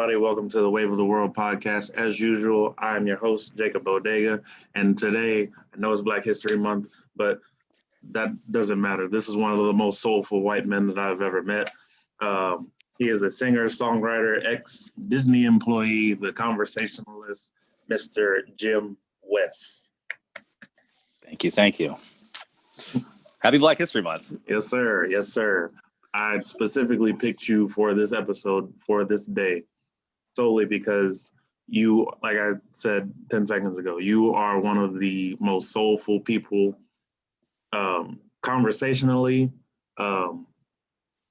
everybody. Welcome to the Wave of the World podcast. As usual, I'm your host, Jacob Bodega. And today, I know it's Black History Month, but that doesn't matter. This is one of the most soulful white men that I've ever met. He is a singer, songwriter, ex-Disney employee, the conversationalist, Mr. Jim Wes. Thank you. Happy Black History Month. Yes, sir. Yes, sir. I specifically picked you for this episode, for this day, solely because you, like I said 10 seconds ago, you are one of the most soulful people conversationally.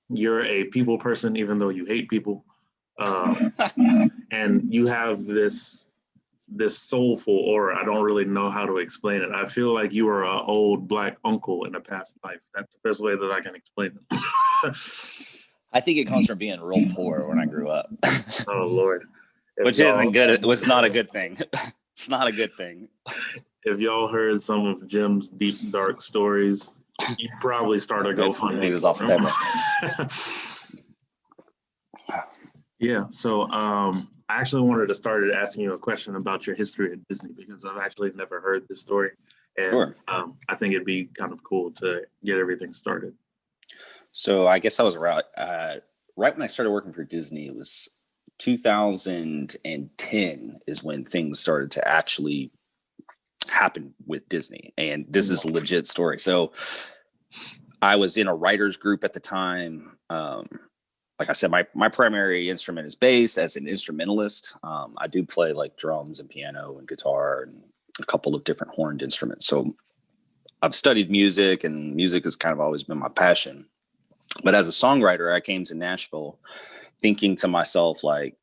You're a people person, even though you hate people. And you have this soulful aura. I don't really know how to explain it. I feel like you are an old Black uncle in a past life. That's the best way that I can explain it. I think it comes from being real poor when I grew up. Oh, Lord. Which isn't good. It was not a good thing. It's not a good thing. If y'all heard some of Jim's deep, dark stories, you probably start a GoFundMe. He was off the table. Yeah, so I actually wanted to start asking you a question about your history at Disney because I've actually never heard this story. And Sure. I think it'd be kind of cool to get everything started. So I guess I was right when I started working for Disney. It was 2010 is when things started to actually happen with Disney. And this is a legit story. So I was in a writers group at the time. Like I said, my primary instrument is bass. As an instrumentalist, I do play like drums and piano and guitar and a couple of different horned instruments. So I've studied music, and music has kind of always been my passion. But as a songwriter, I came to Nashville thinking to myself, like,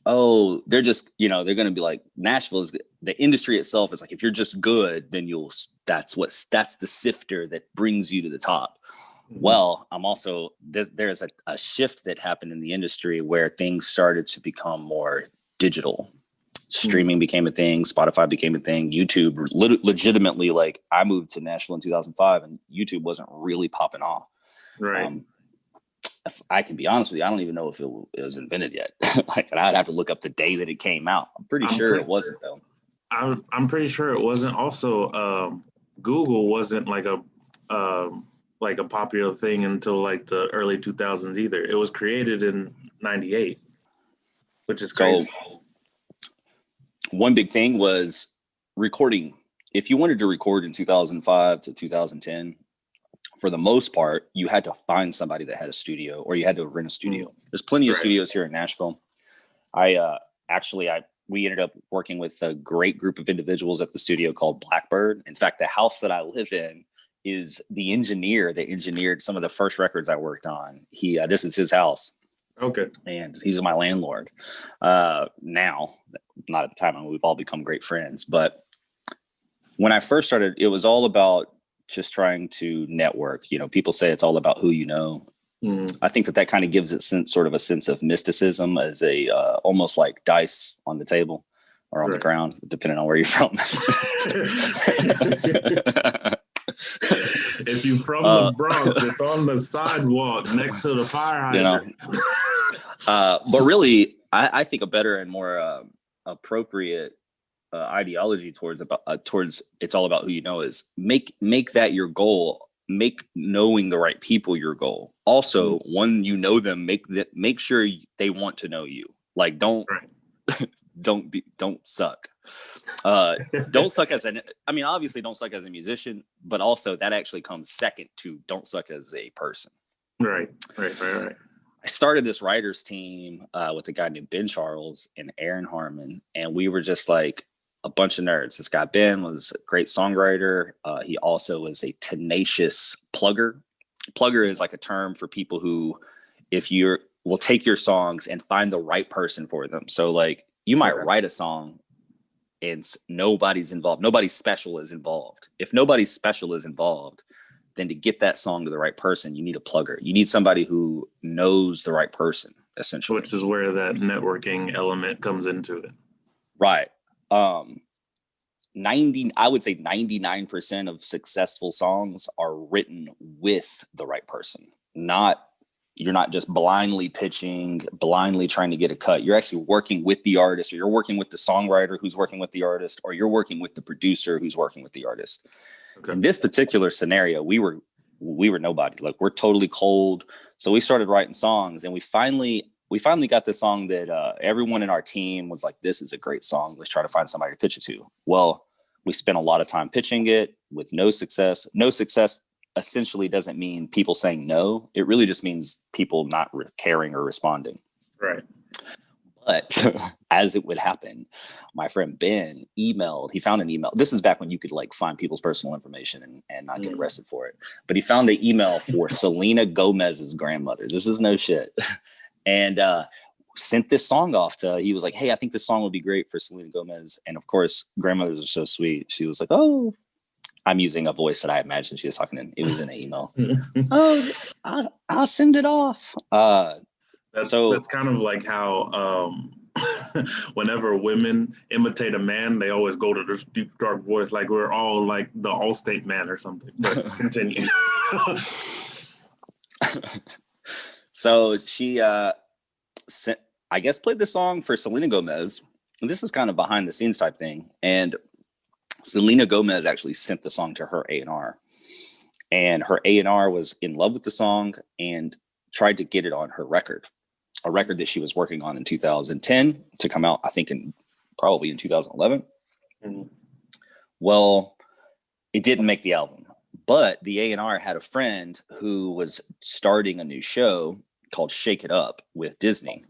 oh, they're just, they're going to be like, Nashville is the industry itself is like, if you're just good, then that's the sifter that brings you to the top. Well, I'm also, there's a shift that happened in the industry where things started to become more digital. Streaming became a thing. Spotify became a thing. YouTube legitimately, like, I moved to Nashville in 2005 and YouTube wasn't really popping off. Right. If I can be honest with you, I don't even know if it was invented yet. Like, I'd have to look up the day that it came out. I'm pretty sure it wasn't, though. I'm pretty sure it wasn't. Also, Google wasn't like a popular thing until like the early 2000s either. It was created in 98, which is crazy. So, one big thing was recording. If you wanted to record in 2005 to 2010, for the most part, you had to find somebody that had a studio, or you had to rent a studio. There's plenty of studios here in Nashville. We ended up working with a great group of individuals at the studio called Blackbird. In fact, the house that I live in is the engineer that engineered some of the first records I worked on. This is his house. Okay. And he's my landlord. Now, not at the time, we've all become great friends. But when I first started, it was all about just trying to network. People say it's all about who you know. I think that kind of gives it sort of a sense of mysticism, as almost like dice on the table or on the ground, depending on where you're from. If you're from the Bronx, it's on the sidewalk next to the fire hydrant. But really, I think a better and more appropriate ideology towards it's all about who you know is make that your goal. Make knowing the right people your goal. Also, when you know them, make sure they want to know you. Like, don't suck. Don't suck obviously don't suck as a musician, but also that actually comes second to don't suck as a person. Right. I started this writers team with a guy named Ben Charles and Aaron Harmon, and we were just like a bunch of nerds. This guy Ben was a great songwriter. He also was a tenacious plugger. Plugger is like a term for people who, will take your songs and find the right person for them. So like, you might write a song and nobody's involved. Nobody special is involved. If nobody special is involved, then to get that song to the right person, you need a plugger. You need somebody who knows the right person, essentially. Which is where that networking element comes into it. Right. I would say 99% of successful songs are written with the right person, not You're not just blindly pitching, blindly trying to get a cut. You're actually working with the artist, or you're working with the songwriter who's working with the artist, or you're working with the producer who's working with the artist. Okay. In this particular scenario, we were nobody. Like, we're totally cold. So we started writing songs, and we finally got the song that everyone in our team was like, this is a great song. Let's try to find somebody to pitch it to. Well, we spent a lot of time pitching it with no success. No success essentially doesn't mean people saying no. It really just means people not caring or responding. Right. But as it would happen, my friend Ben he found an email. This is back when you could like find people's personal information and not get arrested for it. But he found an email for Selena Gomez's grandmother. This is no shit. And sent this song off to, he was like, hey, I think this song would be great for Selena Gomez. And of course, grandmothers are so sweet. She was like, oh, I'm using a voice that I imagine she was talking in. It was in an email. Oh, I'll send it off. That's kind of like how whenever women imitate a man, they always go to this deep, dark voice, like we're all like the Allstate man or something. But continue. So she played the song for Selena Gomez. And this is kind of behind the scenes type thing. And Selena Gomez actually sent the song to her A&R. And her A&R was in love with the song and tried to get it on her record, a record that she was working on in 2010 to come out, I think, probably in 2011. Mm-hmm. Well, it didn't make the album. But the A&R had a friend who was starting a new show called Shake It Up with Disney.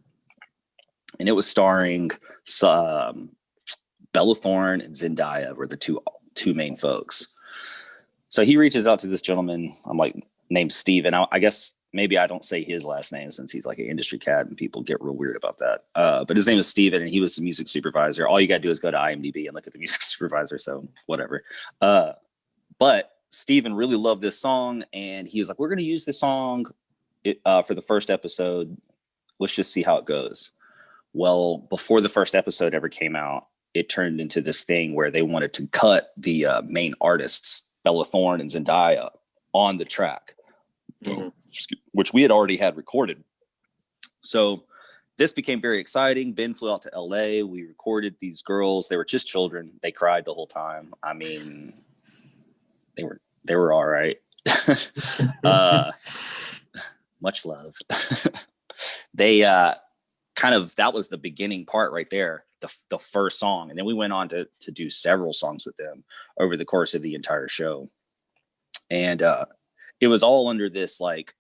And it was starring Bella Thorne and Zendaya were the two main folks. So he reaches out to this gentleman, I'm like, named Steve. And I guess maybe I don't say his last name since he's like an industry cat and people get real weird about that. But his name is Steven and he was the music supervisor. All you got to do is go to IMDb and look at the music supervisor. So whatever. But Steven really loved this song. And he was like, we're going to use this song for the first episode. Let's just see how it goes. Well, before the first episode ever came out, it turned into this thing where they wanted to cut the main artists, Bella Thorne and Zendaya, on the track, which we had already had recorded. So this became very exciting. Ben flew out to LA. We recorded these girls. They were just children. They cried the whole time. I mean, they were all right. Much love. They that was the beginning part right there, the first song. And then we went on to do several songs with them over the course of the entire show. And it was all under this, like,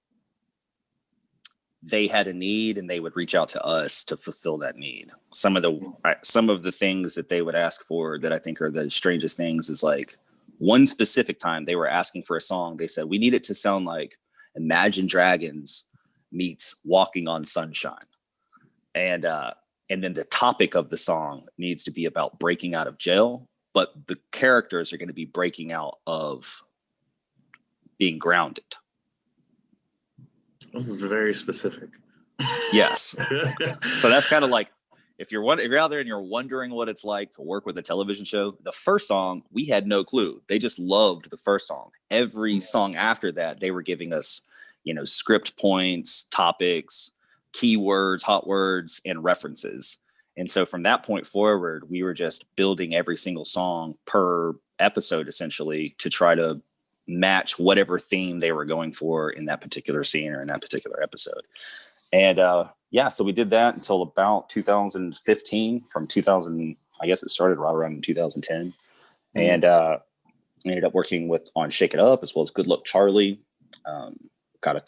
they had a need and they would reach out to us to fulfill that need. Some of the things that they would ask for that I think are the strangest things is, like, one specific time they were asking for a song. They said, we need it to sound like Imagine Dragons meets Walking on Sunshine. And then the topic of the song needs to be about breaking out of jail, but the characters are going to be breaking out of being grounded. This is very specific. Yes. So that's kind of like, if you're out there and you're wondering what it's like to work with a television show, the first song, we had no clue. They just loved the first song. Every song after that, they were giving us, script points, topics, keywords, hot words, and references. And so from that point forward, we were just building every single song per episode, essentially, to try to match whatever theme they were going for in that particular scene or in that particular episode. And so we did that until about 2015. From 2000, I guess it started right around in 2010. And ended up working on Shake It Up as well as Good Luck Charlie.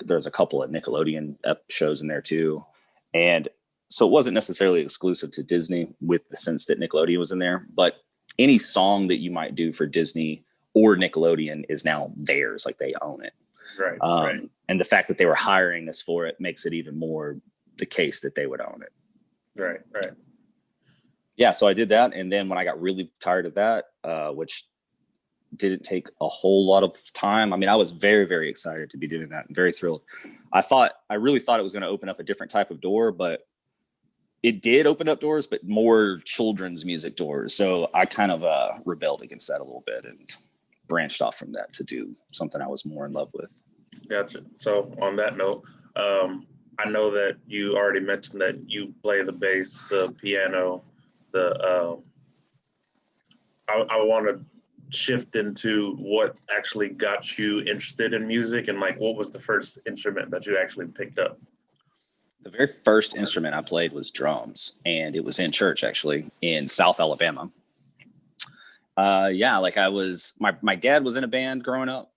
There's a couple of Nickelodeon shows in there too. And so it wasn't necessarily exclusive to Disney with the sense that Nickelodeon was in there, but any song that you might do for Disney or Nickelodeon is now theirs, like they own it. Right. Right. And the fact that they were hiring us for it makes it even more the case that they would own it. Right. Right. Yeah. So I did that. And then when I got really tired of that, which didn't take a whole lot of time. I mean, I was very, very excited to be doing that. I'm very thrilled. I really thought it was going to open up a different type of door, but it did open up doors, but more children's music doors. So I kind of rebelled against that a little bit and branched off from that to do something I was more in love with. Gotcha. So on that note, I know that you already mentioned that you play the bass, the piano, the. I want to shift into what actually got you interested in music, and like what was the first instrument that you actually picked up? The very first instrument I played was drums, and it was in church, actually, in South Alabama. Yeah, like my dad was in a band growing up.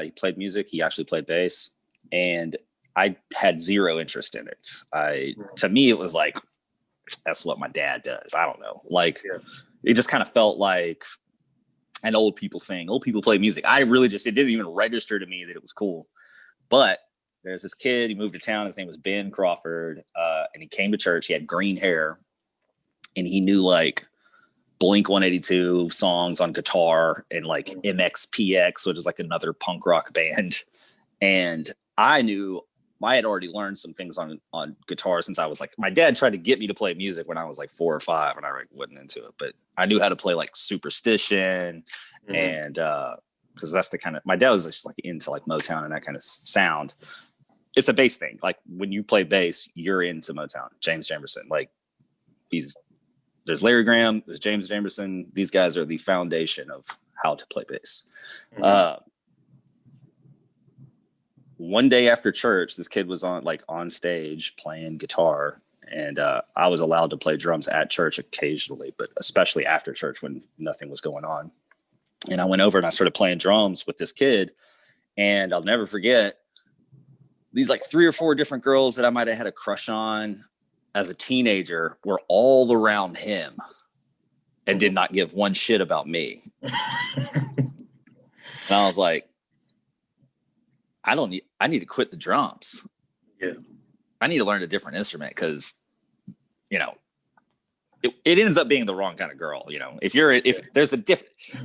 He played music. He actually played bass, and I had zero interest in it. To me, it was like, that's what my dad does. I don't know. Like, it just kind of felt like an old people thing. Old people play music. It didn't even register to me that it was cool. But there's this kid, he moved to town. His name was Ben Crawford. And he came to church. He had green hair, and he knew like Blink 182 songs on guitar and like MXPX, which is like another punk rock band. And I knew I had already learned some things on guitar since I was like, my dad tried to get me to play music when I was like 4 or 5, and I like wasn't into it, but I knew how to play like Superstition and because that's the kind of, my dad was just like into like Motown and that kind of sound. It's a bass thing. Like when you play bass, you're into Motown. James Jamerson, like there's Larry Graham, there's James Jamerson. These guys are the foundation of how to play bass. One day after church, this kid was on stage playing guitar, and I was allowed to play drums at church occasionally, but especially after church when nothing was going on. And I went over and I started playing drums with this kid, and I'll never forget these like 3 or 4 different girls that I might have had a crush on as a teenager were all around him and did not give one shit about me. And I was like, I need to quit the drums. Yeah. I need to learn a different instrument because, it ends up being the wrong kind of girl. If there's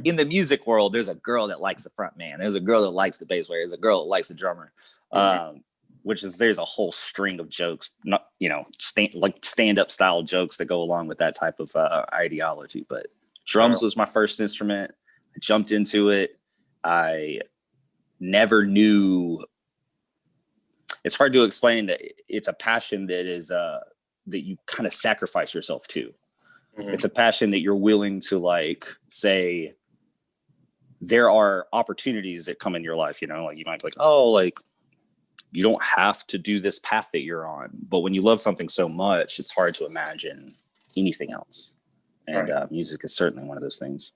in the music world, there's a girl that likes the front man. There's a girl that likes the bass player. There's a girl that likes the drummer. There's a whole string of jokes, stand-up style jokes that go along with that type of ideology. But drums was my first instrument. I jumped into it. I never knew. It's hard to explain that it's a passion that is that you kind of sacrifice yourself to. It's a passion that you're willing to like say there are opportunities that come in your life, like you might be like, oh, like you don't have to do this path that you're on. But when you love something so much, it's hard to imagine anything else. And music is certainly one of those things.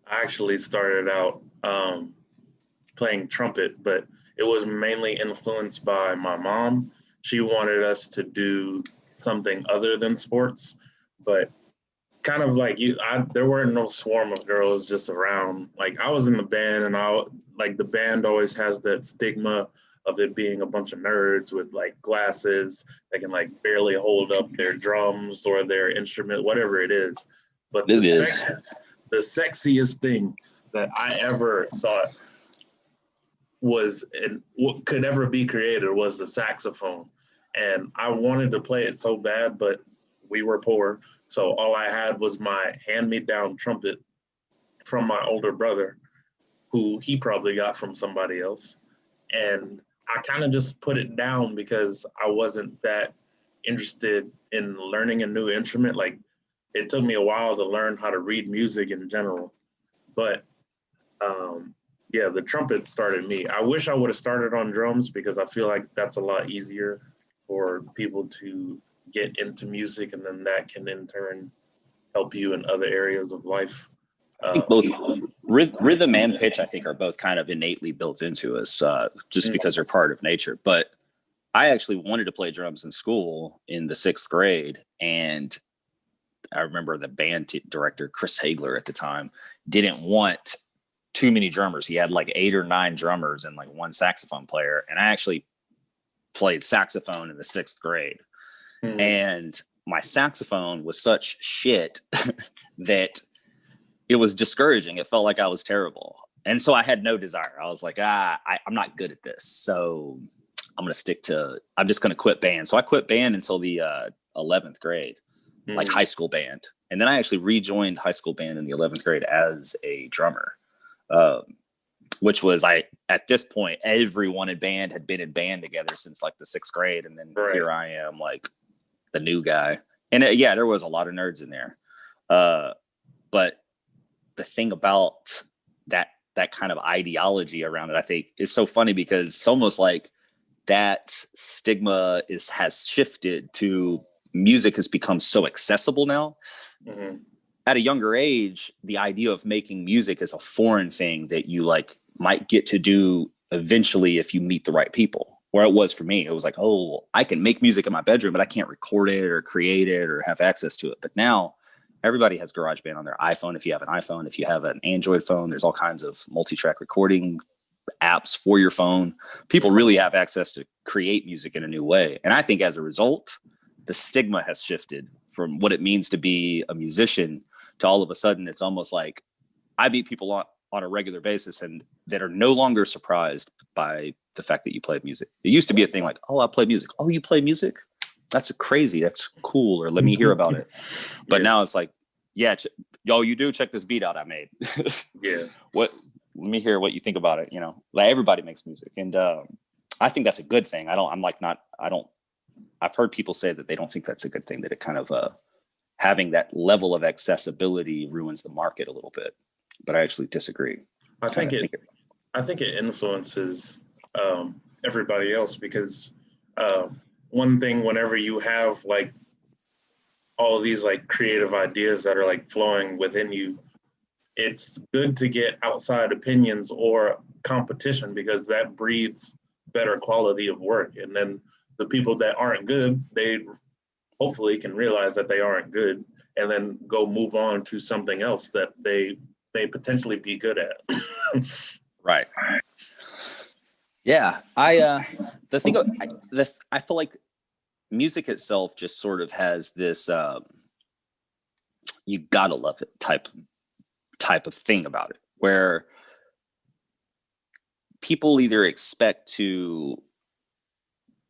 I actually started out playing trumpet, but it was mainly influenced by my mom. She wanted us to do something other than sports, but kind of like there weren't no swarm of girls just around. Like I was in the band, and the band always has that stigma of it being a bunch of nerds with like glasses that can like barely hold up their drums or their instrument, whatever it is. But the sexiest thing that I ever thought was and what could ever be created was the saxophone. And I wanted to play it so bad, but we were poor. So all I had was my hand-me-down trumpet from my older brother, who he probably got from somebody else. And I kind of just put it down because I wasn't that interested in learning a new instrument. Like it took me a while to learn how to read music in general. But the trumpet started me. I wish I would have started on drums because I feel like that's a lot easier for people to get into music, and then that can in turn help you in other areas of life. I think both rhythm and pitch, I think, are both kind of innately built into us just because they're part of nature. But I actually wanted to play drums in school in the 6th grade. And I remember the band director, Chris Hagler at the time, didn't want too many drummers. He had like 8 or 9 drummers and like 1 saxophone player. And I actually played saxophone in the 6th grade. And my saxophone was such shit that it was discouraging. It felt like I was terrible. And so I had no desire. I was like, I'm not good at this. So I'm just going to quit band. So I quit band until the 11th grade, like high school band. And then I actually rejoined high school band in the 11th grade as a drummer. which was at this point, everyone in band had been in band together since like the 6th grade. And then here I am, like the new guy. And yeah, there was a lot of nerds in there. But the thing about that kind of ideology around it, I think is so funny, because it's almost like that stigma has shifted to music has become so accessible now. Mm-hmm. At a younger age, the idea of making music is a foreign thing that you like might get to do eventually if you meet the right people. Where it was for me, it was like, oh, I can make music in my bedroom, but I can't record it or create it or have access to it. But now everybody has GarageBand on their iPhone. If you have an iPhone, if you have an Android phone, there's all kinds of multi-track recording apps for your phone. People really have access to create music in a new way. And I think as a result, the stigma has shifted from what it means to be a musician to all of a sudden it's almost like I meet people on a regular basis and that are no longer surprised by the fact that you play music. It used to be a thing like, oh, I play music. Oh, you play music? That's crazy. That's cool. Or let me hear about it. But now it's like, yeah, you do check this beat out I made. Yeah. Let me hear what you think about it. You know, like everybody makes music. And I think that's a good thing. I've heard people say that they don't think that's a good thing, that it kind of, having that level of accessibility ruins the market a little bit, but I actually disagree. I think it influences everybody else, because one thing, whenever you have like all of these like creative ideas that are like flowing within you, it's good to get outside opinions or competition, because that breeds better quality of work. And then the people that aren't good, they hopefully can realize that they aren't good and then go move on to something else that they may potentially be good at. Right. Yeah. I feel like music itself just sort of has this, you gotta love it type of thing about it, where people either expect to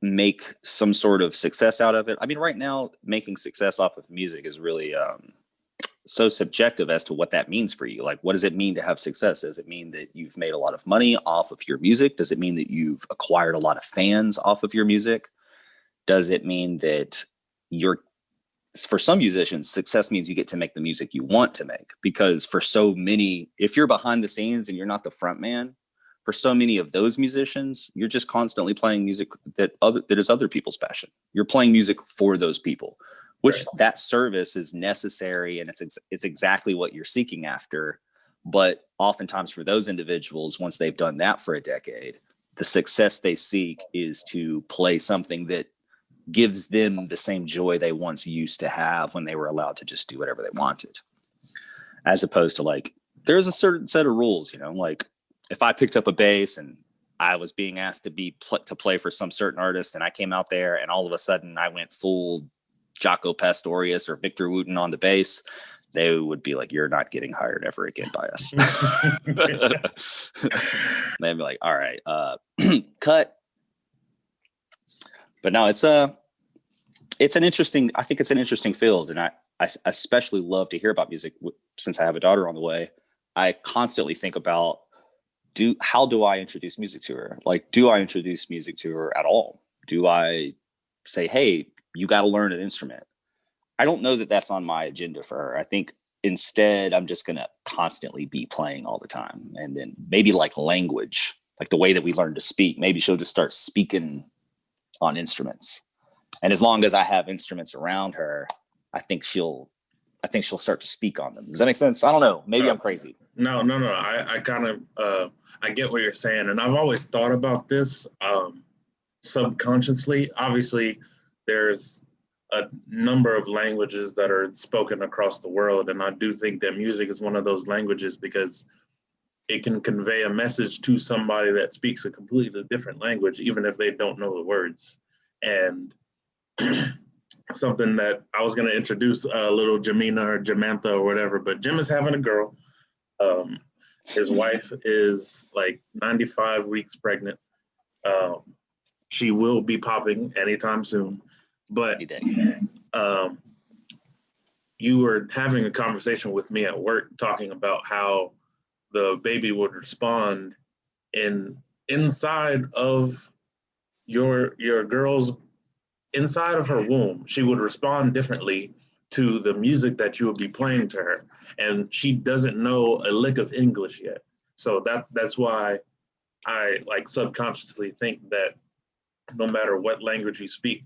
make some sort of success out of it. I mean, right now, making success off of music is really so subjective as to what that means for you. Like, what does it mean to have success? Does it mean that you've made a lot of money off of your music? Does it mean that you've acquired a lot of fans off of your music? Does it mean that for some musicians, success means you get to make the music you want to make? Because for so many, if you're behind the scenes and you're not the front man, for so many of those musicians, you're just constantly playing music that is other people's passion. You're playing music for those people, which that service is necessary, and it's exactly what you're seeking after. But oftentimes for those individuals, once they've done that for a decade, the success they seek is to play something that gives them the same joy they once used to have when they were allowed to just do whatever they wanted. As opposed to like, there's a certain set of rules, you know, like, if I picked up a bass and I was being asked to play for some certain artist, and I came out there and all of a sudden I went full Jaco Pastorius or Victor Wooten on the bass, they would be like, you're not getting hired ever again by us. They'd be like, all right, cut. But no, I think it's an interesting field. And I especially love to hear about music since I have a daughter on the way. I constantly think about, how do I introduce music to her? Like, do I introduce music to her at all? Do I say, hey, you got to learn an instrument? I don't know that that's on my agenda for her. I think instead I'm just going to constantly be playing all the time. And then maybe like language, like the way that we learn to speak, maybe she'll just start speaking on instruments. And as long as I have instruments around her, I think she'll start to speak on them. Does that make sense? I don't know. Maybe I'm crazy. No. I kind of, I get what you're saying. And I've always thought about this subconsciously. Obviously, there's a number of languages that are spoken across the world. And I do think that music is one of those languages, because it can convey a message to somebody that speaks a completely different language, even if they don't know the words. And something that I was going to introduce little Jamina or Jamantha or whatever, but Jim is having a girl. His wife is like 95 weeks pregnant. She will be popping anytime soon. But you were having a conversation with me at work talking about how the baby would respond in inside of your girl's inside of her womb, she would respond differently to the music that you would be playing to her, and she doesn't know a lick of English yet. So that's why I like subconsciously think that no matter what language you speak,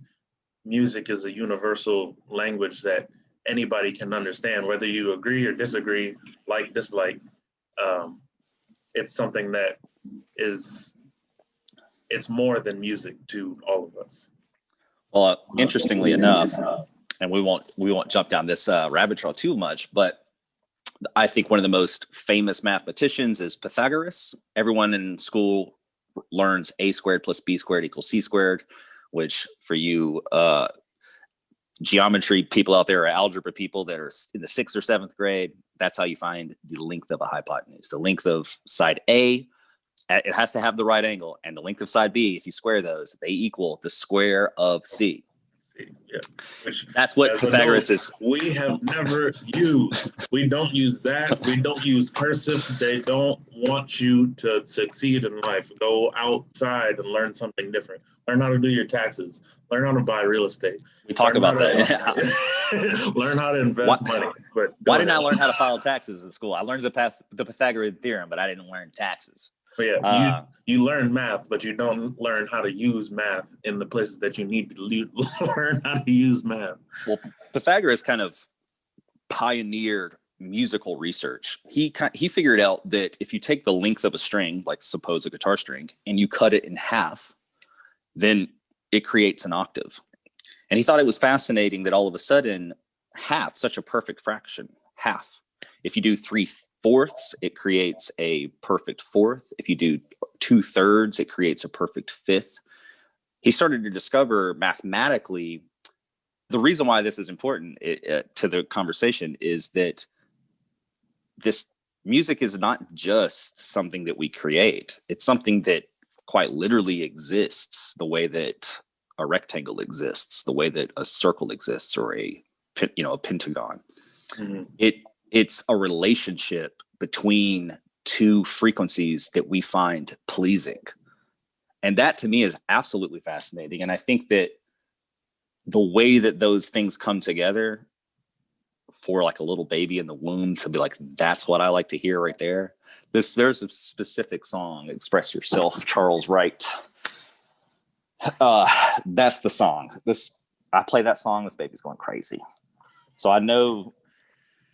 music is a universal language that anybody can understand, whether you agree or disagree, like dislike. Um, it's something that is it's more than music to all of us. Well, interestingly enough, and we won't jump down this rabbit trail too much, but I think one of the most famous mathematicians is Pythagoras. Everyone in school learns a squared plus b squared equals c squared, which for you geometry people out there, or algebra people that are in the 6th or 7th grade, that's how you find the length of a hypotenuse. The length of side A, it has to have the right angle, and the length of side B, if you square those, they equal the square of C. Yeah. Which, that's what Pythagoras is. We have never used. We don't use that. We don't use cursive. They don't want you to succeed in life. Go outside and learn something different. Learn how to do your taxes. Learn how to buy real estate. We talk about that. Learn how to invest money. But why didn't I learn how to file taxes in school? I learned the Pythagorean theorem, but I didn't learn taxes. But yeah, you learn math, but you don't learn how to use math in the places that you need to learn how to use math. Well, Pythagoras kind of pioneered musical research. He figured out that if you take the length of a string, like suppose a guitar string, and you cut it in half, then it creates an octave. And he thought it was fascinating that all of a sudden, half, such a perfect fraction, half. If you do 3/4, it creates a perfect fourth. If you do 2/3, it creates a perfect fifth. He started to discover mathematically, the reason why this is important to the conversation is that this music is not just something that we create. It's something that quite literally exists the way that a rectangle exists, the way that a circle exists, or a pentagon. Mm-hmm. It's a relationship between two frequencies that we find pleasing. And that to me is absolutely fascinating. And I think that the way that those things come together for like a little baby in the womb to be like, that's what I like to hear right there. There's a specific song, Express Yourself, Charles Wright. That's the song. I play that song, this baby's going crazy. So I know,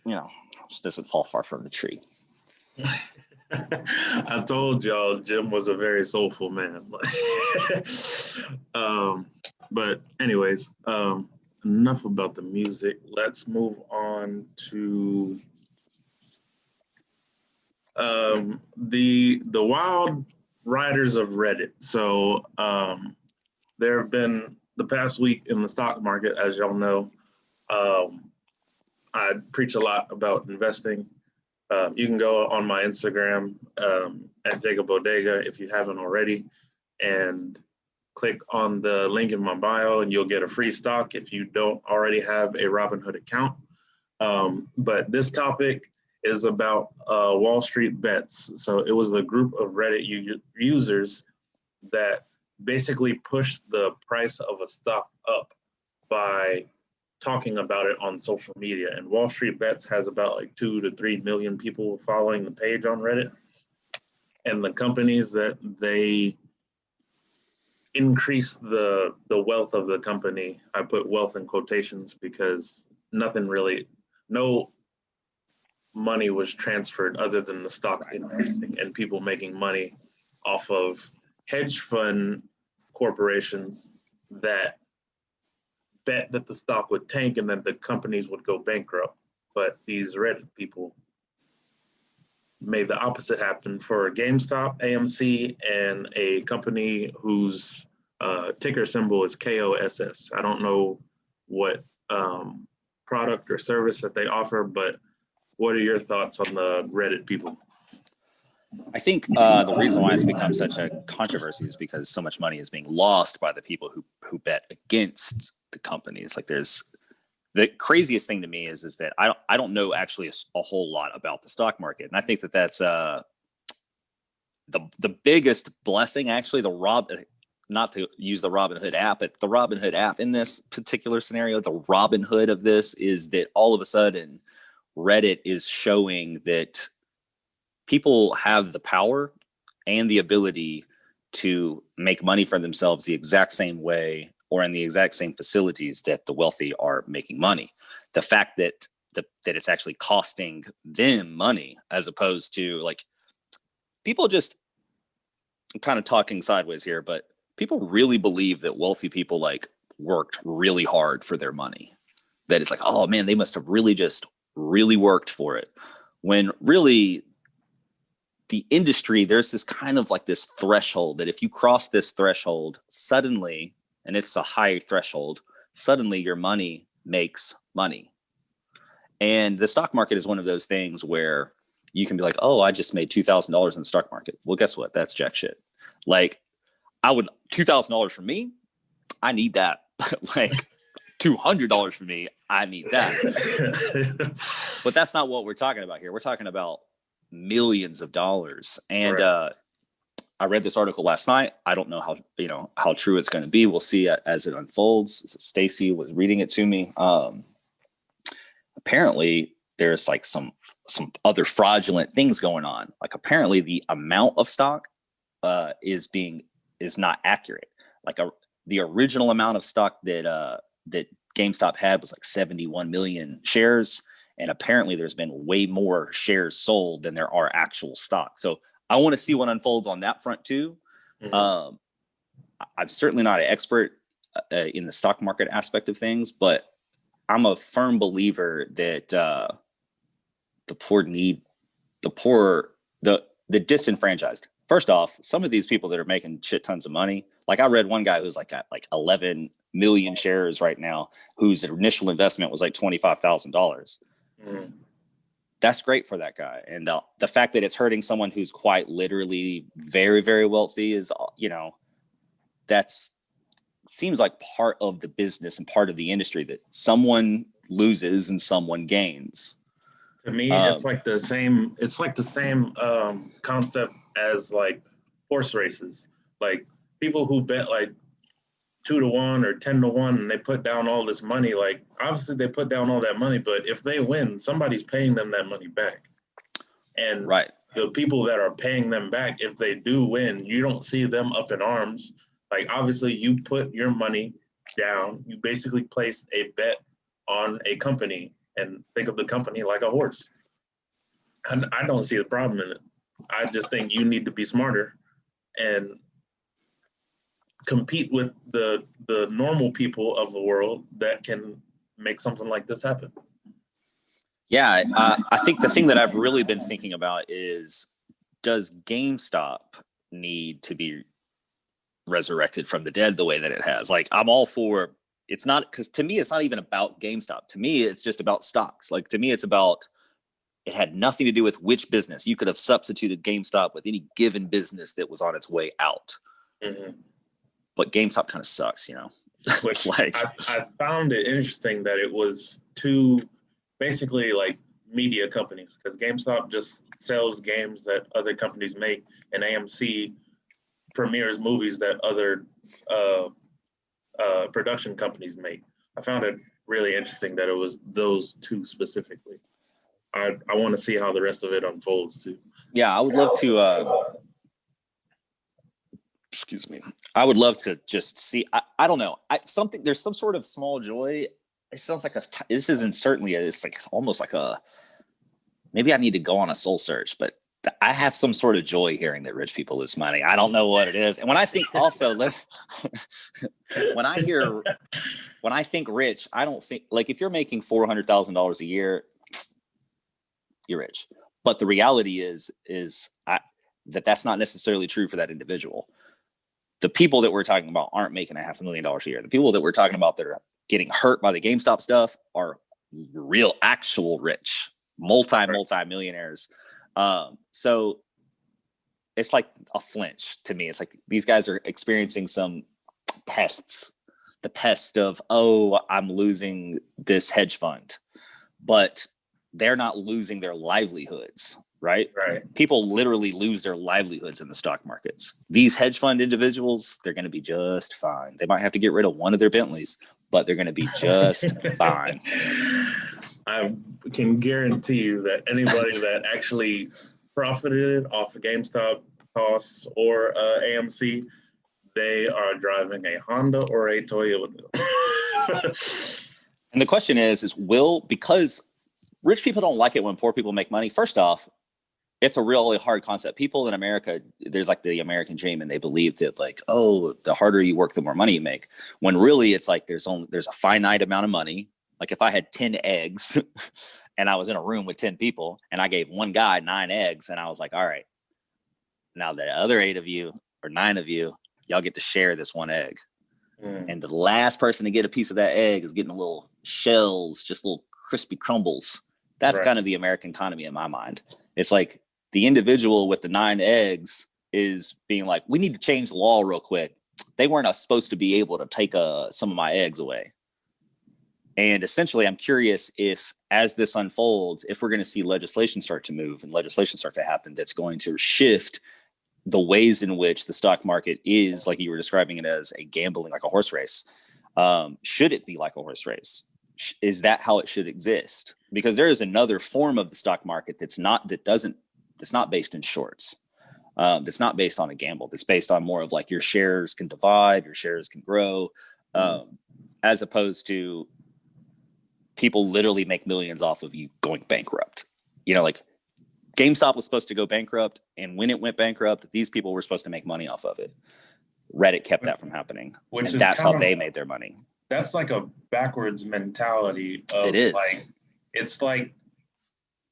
this doesn't fall far from the tree. I told y'all Jim was a very soulful man. But anyways, enough about the music. Let's move on to the wild riders of Reddit. So there have been the past week in the stock market, as y'all know. I preach a lot about investing. You can go on my Instagram at Jacob Bodega if you haven't already, and click on the link in my bio and you'll get a free stock if you don't already have a Robinhood account. But this topic is about Wall Street bets. So it was a group of Reddit users that basically pushed the price of a stock up by talking about it on social media. And Wall Street Bets has about like 2 to 3 million people following the page on Reddit. And the companies that they increase the wealth of the company, I put wealth in quotations because no money was transferred other than the stock increasing and people making money off of hedge fund corporations that bet that the stock would tank and then the companies would go bankrupt. But these Reddit people made the opposite happen for GameStop, AMC, and a company whose ticker symbol is KOSS. I don't know what product or service that they offer, but what are your thoughts on the Reddit people? I think the reason why it's become such a controversy is because so much money is being lost by the people who bet against the companies. Like the craziest thing to me is that I don't know actually a whole lot about the stock market, and I think that's the biggest blessing, actually, not to use the Robinhood app, but the Robinhood app in this particular scenario, the Robinhood of this is that all of a sudden Reddit is showing that people have the power and the ability to make money for themselves the exact same way or in the exact same facilities that the wealthy are making money. The fact that that it's actually costing them money, as opposed to like people just, I'm kind of talking sideways here, but people really believe that wealthy people like worked really hard for their money. That it's like, oh man, they must have really worked for it. When really the industry, there's this kind of like this threshold that if you cross this threshold suddenly, and it's a high threshold, suddenly your money makes money. And the stock market is one of those things where you can be like, oh, I just made $2,000 in the stock market. Well, guess what? That's jack shit. Like, $2,000 for me, I need that. Like $200 for me, I need that. But that's not what we're talking about here. We're talking about millions of dollars. And right. I read this article last night. I don't know how true it's going to be. We'll see as it unfolds. Stacy was reading it to me. Apparently there's like some other fraudulent things going on. Like apparently the amount of stock is not accurate. Like the original amount of stock that GameStop had was like 71 million shares. And apparently there's been way more shares sold than there are actual stock. So I want to see what unfolds on that front too. Mm-hmm. I'm certainly not an expert in the stock market aspect of things, but I'm a firm believer that the disenfranchised. First off, some of these people that are making shit tons of money, like I read one guy who's like at like 11 million shares right now, whose initial investment was like $25,000. Mm. That's great for that guy. And the fact that it's hurting someone who's quite literally very, very wealthy is, that's seems like part of the business and part of the industry, that someone loses and someone gains. To me, it's like the same. It's like the same concept as like horse races. Like people who bet like 2-1 or 10-1, and they put down all this money. Like obviously they put down all that money, but if they win, somebody's paying them that money back. And right. The people that are paying them back, if they do win, you don't see them up in arms. Like obviously you put your money down. You basically placed a bet on a company. And think of the company like a horse. And I don't see a problem in it. I just think you need to be smarter and compete with the normal people of the world that can make something like this happen. Yeah, I think the thing that I've really been thinking about is, does GameStop need to be resurrected from the dead the way that it has? Like, I'm all for. It's not, because to me, it's not even about GameStop. To me, it's just about stocks. Like to me, it had nothing to do with which business. You could have substituted GameStop with any given business that was on its way out. Mm-hmm. But GameStop kind of sucks, Which like I found it interesting that it was two basically like media companies, because GameStop just sells games that other companies make, and AMC premieres movies that other production companies make. I found it really interesting that it was those two specifically. I want to see how the rest of it unfolds too. Yeah, I would love to. Excuse me. I would love to just see. I don't know. There's some sort of small joy. It sounds like this isn't certainly. It's like almost like maybe I need to go on a soul search, but I have some sort of joy hearing that rich people lose money. I don't know what it is. And when I think also, when I think rich, I don't think like if you're making $400,000 a year, you're rich. But the reality is that's not necessarily true for that individual. The people that we're talking about aren't making $500,000 a year. The people that we're talking about that are getting hurt by the GameStop stuff are real, actual rich, multi-millionaires. So it's like a flinch to me. It's like these guys are experiencing some pests, the pest of, oh, I'm losing this hedge fund, but they're not losing their livelihoods. right? Right. People literally lose their livelihoods in the stock markets. These hedge fund individuals, they're going to be just fine. They might have to get rid of one of their Bentleys, but they're going to be just fine. I can guarantee you that anybody that actually profited off of GameStop costs or AMC, they are driving a Honda or a Toyota. And the question is because rich people don't like it when poor people make money. First off, it's a really hard concept. People in America, there's like the American dream, and they believe that like, oh, the harder you work, the more money you make. When really it's like there's a finite amount of money. Like if I had 10 eggs and I was in a room with 10 people and I gave one guy 9 eggs and I was like, all right, now the other 8 of you or 9 of you, y'all get to share this one egg. And the last person to get a piece of that egg is getting little shells, just little crispy crumbles. That's kind of the American economy in my mind. It's like the individual with the 9 eggs is being like, we need to change the law real quick. They weren't supposed to be able to take some of my eggs away. And essentially, I'm curious if, as this unfolds, if we're going to see legislation start to move and legislation start to happen that's going to shift the ways in which the stock market is, like you were describing it as, a gambling, like a horse race. Should it be like a horse race? Is that how it should exist? Because there is another form of the stock market that's not based in shorts. That's not based on a gamble. That's based on more of like your shares can divide, your shares can grow, as opposed to people literally make millions off of you going bankrupt. You know, like GameStop was supposed to go bankrupt, and when it went bankrupt, these people were supposed to make money off of it. Reddit kept that from happening, and that's how they made their money. That's like a backwards mentality of it is. Like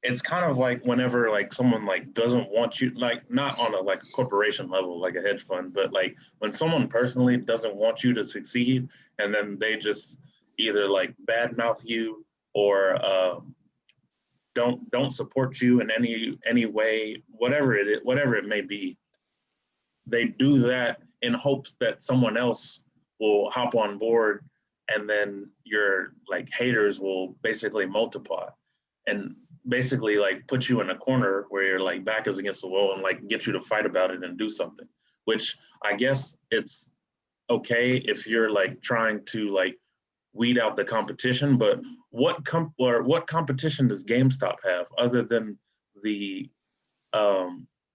it's kind of like whenever like someone like doesn't want you, like not on a like a corporation level like a hedge fund, but like when someone personally doesn't want you to succeed, and then they just either like badmouth you or don't support you in any way, whatever it may be. They do that in hopes that someone else will hop on board, and then your like haters will basically multiply and basically like put you in a corner where your like back is against the wall and like get you to fight about it and do something. Which I guess it's okay if you're like trying to like weed out the competition, but what competition does GameStop have other than the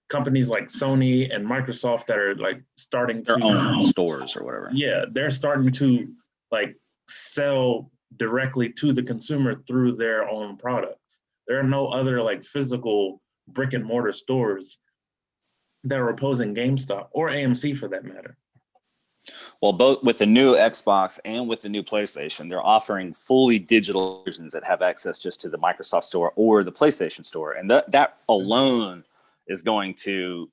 companies like Sony and Microsoft that are like starting their own stores or whatever? Yeah, they're starting to like sell directly to the consumer through their own products. There are no other like physical brick and mortar stores that are opposing GameStop or AMC for that matter. Well, both with the new Xbox and with the new PlayStation, they're offering fully digital versions that have access just to the Microsoft Store or the PlayStation Store. And that alone is going to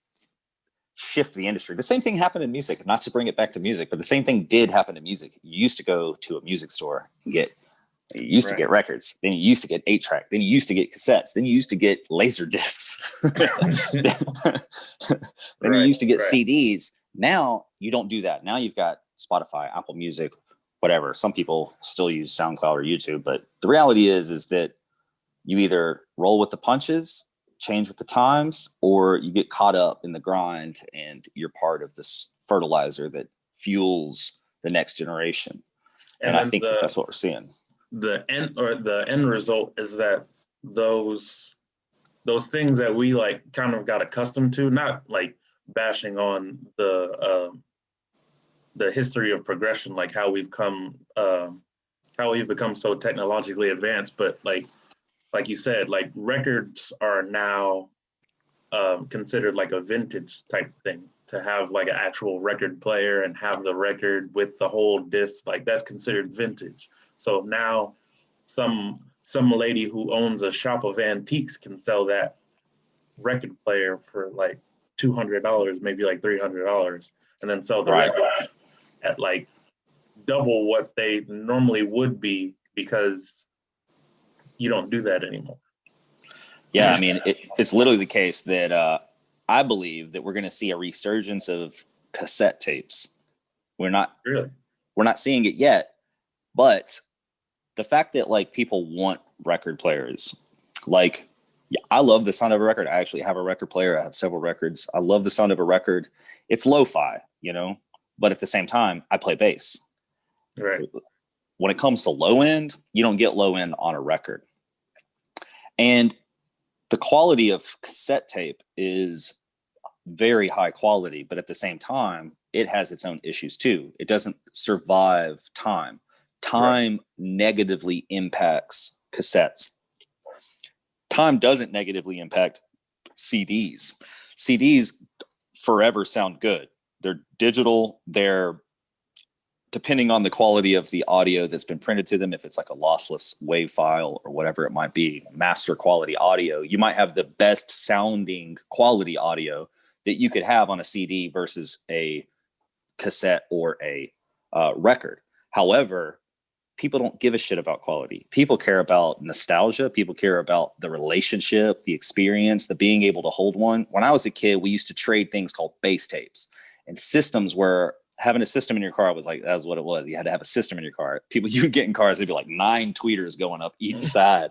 shift the industry. The same thing happened in music, not to bring it back to music, but the same thing did happen in music. You used to go to a music store and get records, then you used to get 8-track, then you used to get cassettes, then you used to get laser discs, then you used to get CDs. Now you don't do that. Now you've got Spotify, Apple Music, whatever. Some people still use SoundCloud or YouTube, but the reality is that you either roll with the punches, change with the times, or you get caught up in the grind and you're part of this fertilizer that fuels the next generation. And I think that's what we're seeing. The end result is that those things that we like kind of got accustomed to, not like bashing on the history of progression, like how we've become so technologically advanced, but like you said, like records are now considered like a vintage type thing. To have like an actual record player and have the record with the whole disc, like that's considered vintage. So now some lady who owns a shop of antiques can sell that record player for like $200, maybe like $300, and then sell the records at like double what they normally would be, because you don't do that anymore. Yeah, I mean, it's literally the case that I believe that we're going to see a resurgence of cassette tapes. We're not seeing it yet, but the fact that like people want record players, like Yeah, I love the sound of a record. I actually have a record player. I have several records. I love the sound of a record. It's lo-fi, but at the same time, I play bass. Right. When it comes to low end, you don't get low end on a record. And the quality of cassette tape is very high quality, but at the same time, it has its own issues too. It doesn't survive time. Time negatively impacts cassettes. Time doesn't negatively impact CDs. CDs forever sound good. They're digital. They're, depending on the quality of the audio that's been printed to them, if it's like a lossless WAV file or whatever it might be, master quality audio, you might have the best sounding quality audio that you could have on a CD versus a cassette or a record. However, people don't give a shit about quality. People care about nostalgia. People care about the relationship, the experience, the being able to hold one. When I was a kid, we used to trade things called bass tapes, and systems were having a system in your car was like, that's what it was. You had to have a system in your car. People, you would get in cars, they'd be like 9 tweeters going up each side.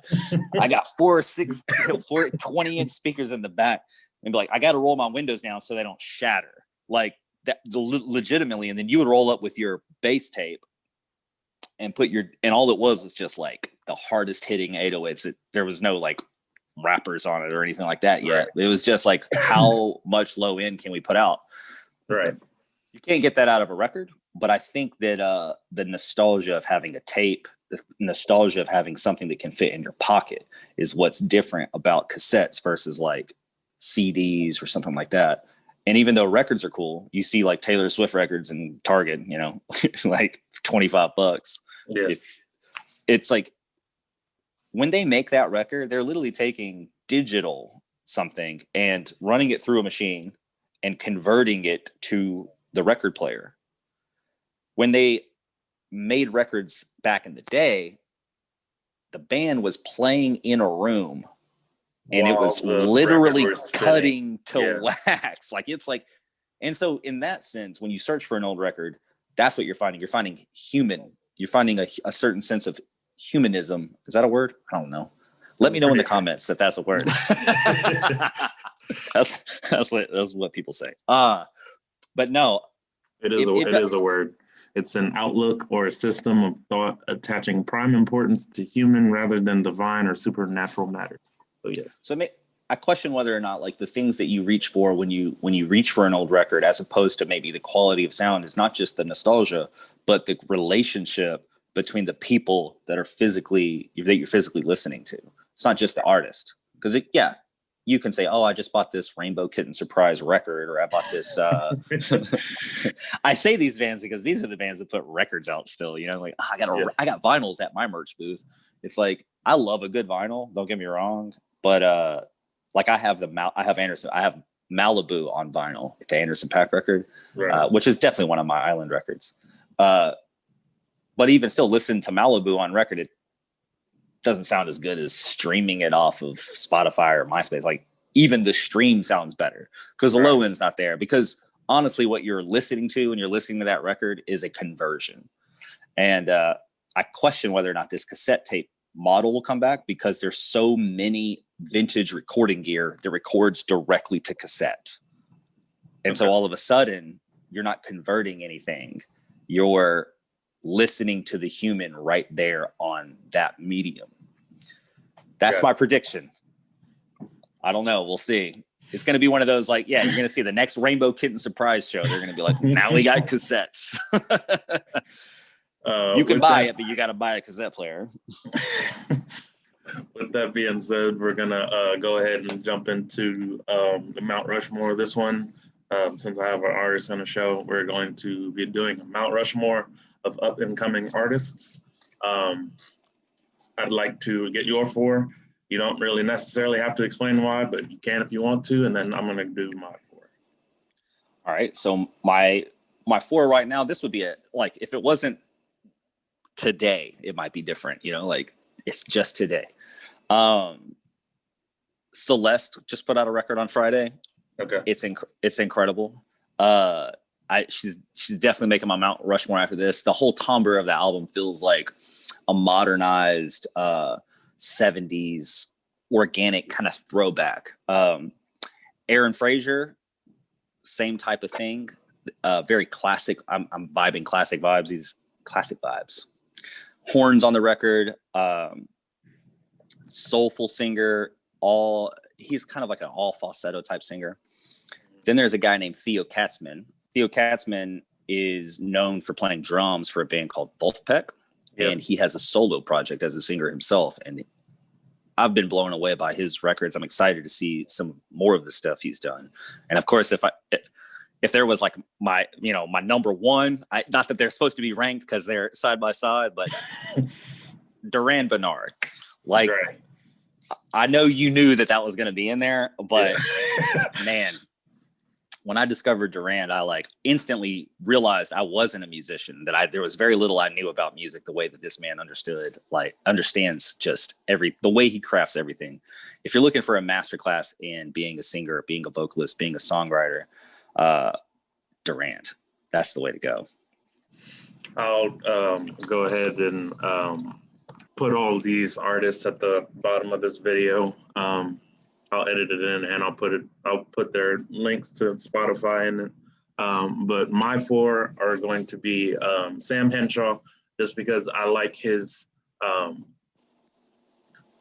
I got 4 or 6, 20-inch speakers in the back. And be like, I got to roll my windows down so they don't shatter. Like that legitimately. And then you would roll up with your bass tape and and all it was just like the hardest hitting 808s. There was no like wrappers on it or anything like that yet. Right. It was just like, how much low end can we put out? Right. You can't get that out of a record, but I think that the nostalgia of having a tape, the nostalgia of having something that can fit in your pocket is what's different about cassettes versus like CDs or something like that. And even though records are cool, you see like Taylor Swift records in Target, like $25. Yeah. If it's like when they make that record, they're literally taking digital something and running it through a machine and converting it to the record player. When they made records back in the day, the band was playing in a room and it was literally cutting to wax. Like it's like, and so in that sense, when you search for an old record, that's what you're finding. You're finding human. You're finding a certain sense of humanism. Is that a word? I don't know. Let me know in the comments if that's a word. that's what people say. But no, it is a word. It's an outlook or a system of thought attaching prime importance to human rather than divine or supernatural matters. So yes. So I question whether or not like the things that you reach for when you reach for an old record, as opposed to maybe the quality of sound, is not just the nostalgia, but the relationship between the people that you're physically listening to. It's not just the artist, because you can say, oh, I just bought this Rainbow Kitten Surprise record, or I bought this. I say these bands because these are the bands that put records out still. Like I got vinyls at my merch booth. It's like I love a good vinyl. Don't get me wrong, but like I have Anderson. I have Malibu on vinyl, the Anderson .Paak record, which is definitely one of my island records. But even still, listen to Malibu on record, it doesn't sound as good as streaming it off of Spotify or MySpace. Like even the stream sounds better because the low end's not there. Because honestly, what you're listening to when you're listening to that record is a conversion. And I question whether or not this cassette tape model will come back, because there's so many vintage recording gear that records directly to cassette. And so all of a sudden, you're not converting anything. You're listening to the human right there on that medium. That's my prediction. I don't know. We'll see. It's going to be one of those like, you're going to see the next Rainbow Kitten Surprise show. They're going to be like, now we got cassettes. You can buy it, but you got to buy a cassette player. With that being said, we're going to go ahead and jump into the Mount Rushmore. This one, since I have an artist on the show, we're going to be doing a Mount Rushmore of up-and-coming artists. I'd like to get your 4. You don't really necessarily have to explain why, but you can if you want to, and then I'm going to do my 4. All right, so my 4 right now, this would be like if it wasn't today, it might be different, like it's just today. Celeste just put out a record on Friday. Okay. It's incredible. She's definitely making my Mount Rushmore after this. The whole timbre of the album feels like a modernized 70s organic kind of throwback. Aaron Frazier, same type of thing. Very classic. I'm vibing classic vibes. These classic vibes. Horns on the record. Soulful singer. He's kind of like an all falsetto type singer. Then there's a guy named Theo Katzman. Theo Katzman is known for playing drums for a band called Wolfpack, and he has a solo project as a singer himself. And I've been blown away by his records. I'm excited to see some more of the stuff he's done. And of course, if there was like my number one, not that they're supposed to be ranked because they're side by side, but Duran Bernard, like. Right. I know you knew that was going to be in there, but man, when I discovered Duran, I like instantly realized I wasn't a musician, that there was very little I knew about music, the way that this man understands just the way he crafts everything. If you're looking for a masterclass in being a singer, being a vocalist, being a songwriter, Duran, that's the way to go. I'll go ahead and put all these artists at the bottom of this video. I'll edit it in and I'll put their links to Spotify in it. But my four are going to be Sam Henshaw, just because I like his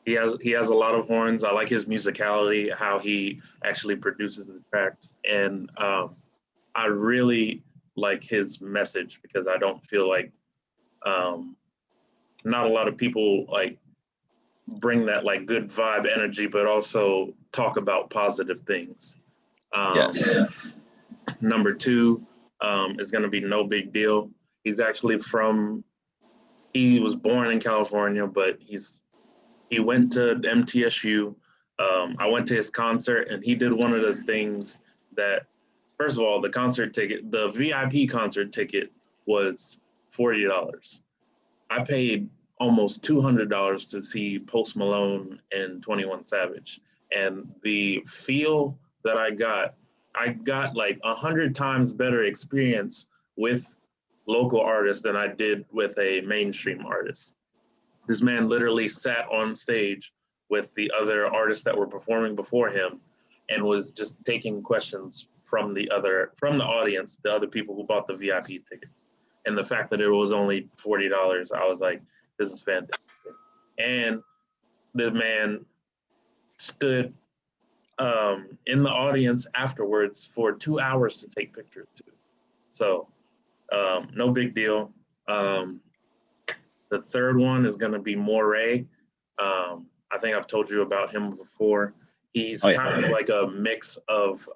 he has a lot of horns. I like his musicality, how he actually produces the tracks, and I really like his message, because I don't feel like not a lot of people like bring that like good vibe energy, but also talk about positive things. Yes. Number two is going to be No Big Deal. He's actually he was born in California, but he went to MTSU. I went to his concert, and he did one of the things that, first of all, the VIP concert ticket was $40. I paid almost $200 to see Post Malone and 21 Savage. And the feel that I got like 100 times better experience with local artists than I did with a mainstream artist. This man literally sat on stage with the other artists that were performing before him and was just taking questions from the audience, the other people who bought the VIP tickets. And the fact that it was only $40, I was like, this is fantastic. And the man stood in the audience afterwards for 2 hours to take pictures too. So no big deal. The third one is going to be Moray. I think I've told you about him before. He's kind of like a mix of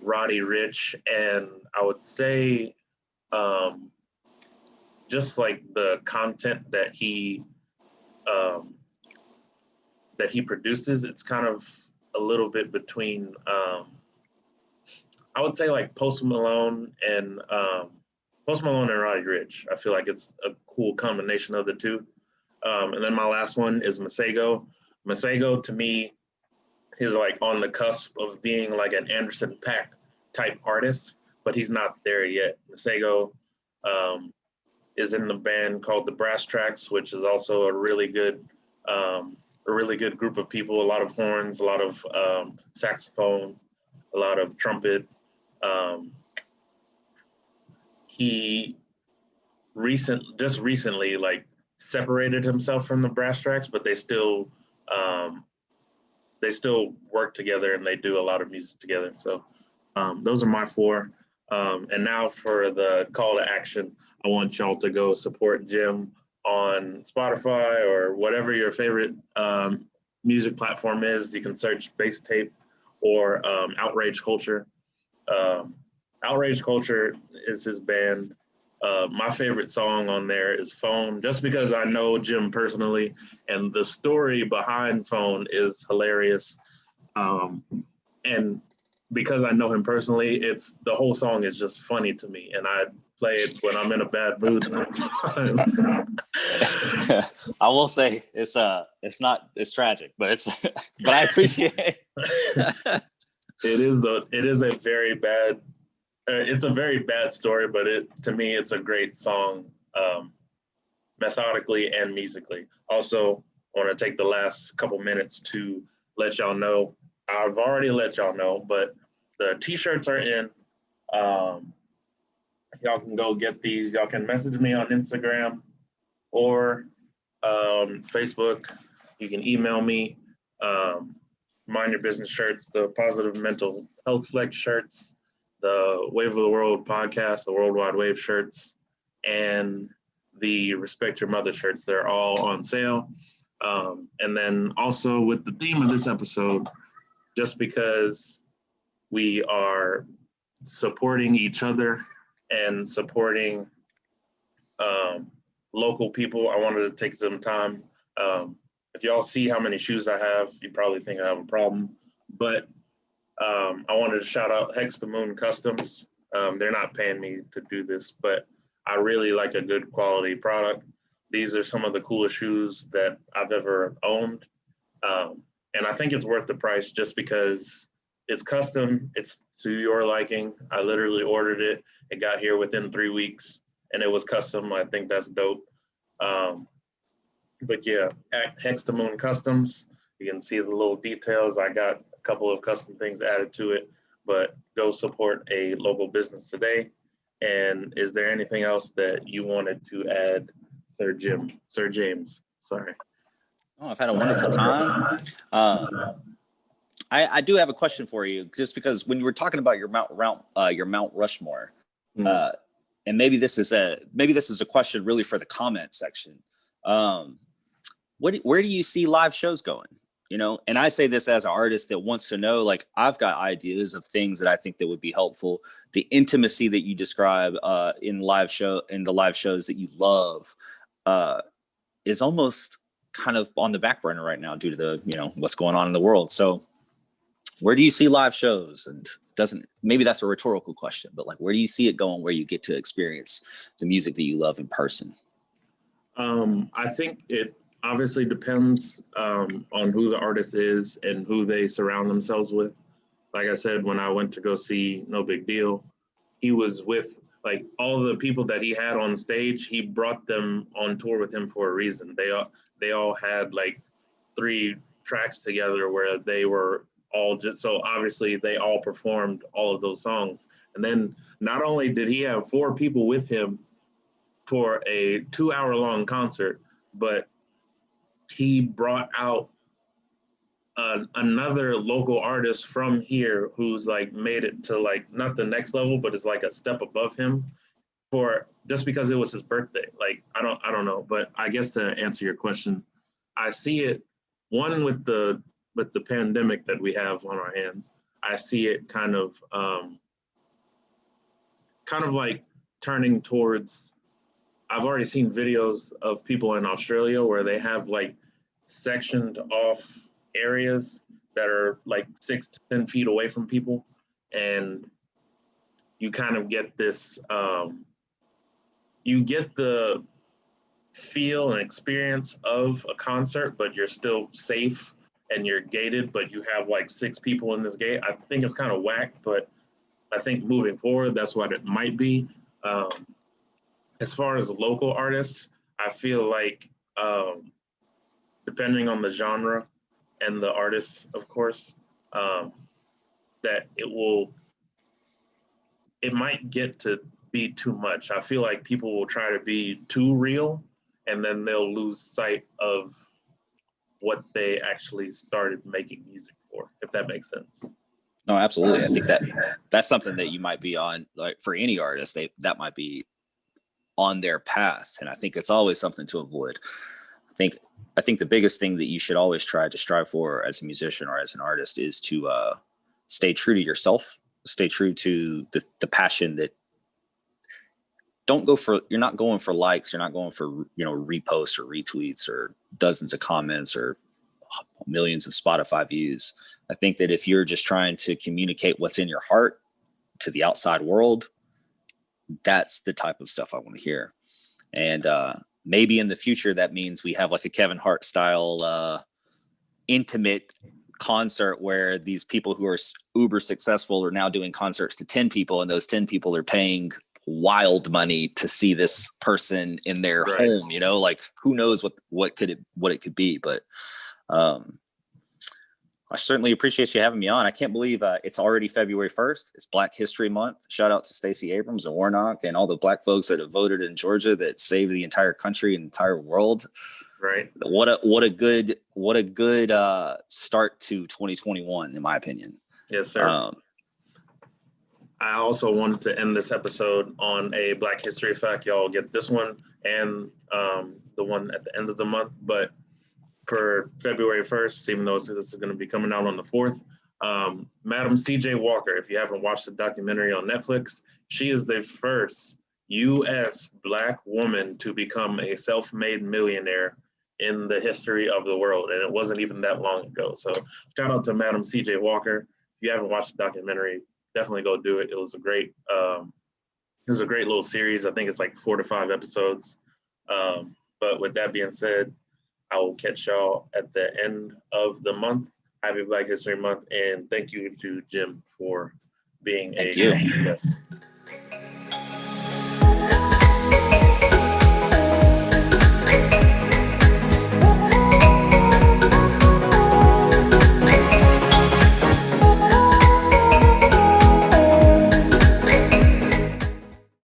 Roddy Ricch, and I would say just like the content that he produces, it's kind of a little bit between I would say like Post Malone and Roddy Ricch. I feel like it's a cool combination of the two. And then my last one is Masego. Masego, to me, is like on the cusp of being like an Anderson .Paak type artist, but he's not there yet. Masego is in the band called the Brass Tracks, which is also a really good group of people. A lot of horns, a lot of saxophone, a lot of trumpet. He just recently like separated himself from the Brass Tracks, but they still work together and they do a lot of music together. So those are my four. And now for the call to action, I want y'all to go support Jim on Spotify or whatever your favorite music platform is. You can search Bass Tape or Outrage Culture. Outrage Culture is his band. My favorite song on there is Phone, just because I know Jim personally, and the story behind Phone is hilarious. And because I know him personally, the whole song is just funny to me, and I play it when I'm in a bad mood sometimes. I will say it's tragic, but but I appreciate it. It is a very bad. It's a very bad story, but to me, it's a great song, methodically and musically. Also, I want to take the last couple minutes to let y'all know. I've already let y'all know, but the t-shirts are in. Y'all can go get these. Y'all can message me on Instagram or Facebook. You can email me. Mind Your Business shirts, the Positive Mental Health Flex shirts, the Wave of the World podcast, the Worldwide Wave shirts, and the Respect Your Mother shirts. They're all on sale. And then also with the theme of this episode, just because we are supporting each other and supporting local people, I wanted to take some time. If y'all see how many shoes I have, you probably think I have a problem. But I wanted to shout out Hex the Moon Customs. They're not paying me to do this, but I really like a good quality product. These are some of the coolest shoes that I've ever owned. And I think it's worth the price just because it's custom, it's to your liking. I literally ordered it. It got here within 3 weeks and it was custom. I think that's dope. But yeah, at Hex the Moon Customs, you can see the little details. I got a couple of custom things added to it, but go support a local business today. And is there anything else that you wanted to add, Sir James? Sorry. Oh, I've had a wonderful time. I do have a question for you, just because when you were talking about your Mount Rushmore, and maybe this is a question really for the comment section. Where do you see live shows going? You know, and I say this as an artist that wants to know, like, I've got ideas of things that I think that would be helpful. The intimacy that you describe in the live shows that you love is almost kind of on the back burner right now due to the, you know, what's going on in the world. So where do you see live shows? And maybe that's a rhetorical question, but like, where do you see it going, where you get to experience the music that you love in person? I think it obviously depends on who the artist is and who they surround themselves with. Like I said, when I went to go see No Big Deal, he was with like all the people that he had on stage. He brought them on tour with him for a reason. They all had like 3 tracks together where they were all just, so obviously they all performed all of those songs. And then not only did he have 4 people with him for a 2-hour-long concert, but he brought out another local artist from here who's like made it to like not the next level, but is like a step above him for just because it was his birthday. Like I don't know, but I guess to answer your question, I see it one with the pandemic that we have on our hands. I see it kind of like turning towards. I've already seen videos of people in Australia where they have like sectioned off areas that are like 6 to 10 feet away from people. And you kind of get this, you get the feel and experience of a concert, but you're still safe and you're gated, but you have like 6 people in this gate. I think it's kind of whack, but I think moving forward, that's what it might be. As far as local artists, I feel like depending on the genre and the artist, of course, that it might get to be too much. I feel like people will try to be too real and then they'll lose sight of what they actually started making music for, if that makes sense. No, absolutely. I think that's something that you might be on, like for any artist, that might be on their path. And I think it's always something to avoid. I think the biggest thing that you should always try to strive for as a musician or as an artist is to stay true to yourself, stay true to the passion that you're not going for likes. You're not going for, you know, reposts or retweets or dozens of comments or millions of Spotify views. I think that if you're just trying to communicate what's in your heart to the outside world, that's the type of stuff I want to hear. And maybe in the future, that means we have like a Kevin Hart style intimate concert where these people who are uber successful are now doing concerts to 10 people, and those 10 people are paying wild money to see this person in their home, you know, like who knows what it could be. But I certainly appreciate you having me on. I can't believe it's already February 1st. It's Black History Month. Shout out to Stacey Abrams and Warnock and all the Black folks that have voted in Georgia that saved the entire country and entire world. Right. What a good start to 2021, in my opinion. Yes, sir. I also wanted to end this episode on a Black History fact. Y'all get this one and the one at the end of the month, but for February 1st, even though this is going to be coming out on the 4th, Madam C.J. Walker, if you haven't watched the documentary on Netflix, she is the first U.S. Black woman to become a self-made millionaire in the history of the world. And it wasn't even that long ago. So shout out to Madam C.J. Walker. If you haven't watched the documentary, definitely go do it. It was a great little series. I think it's like 4 to 5 episodes. But with that being said, I will catch y'all at the end of the month. Happy Black History Month, and thank you to Jim for being a guest.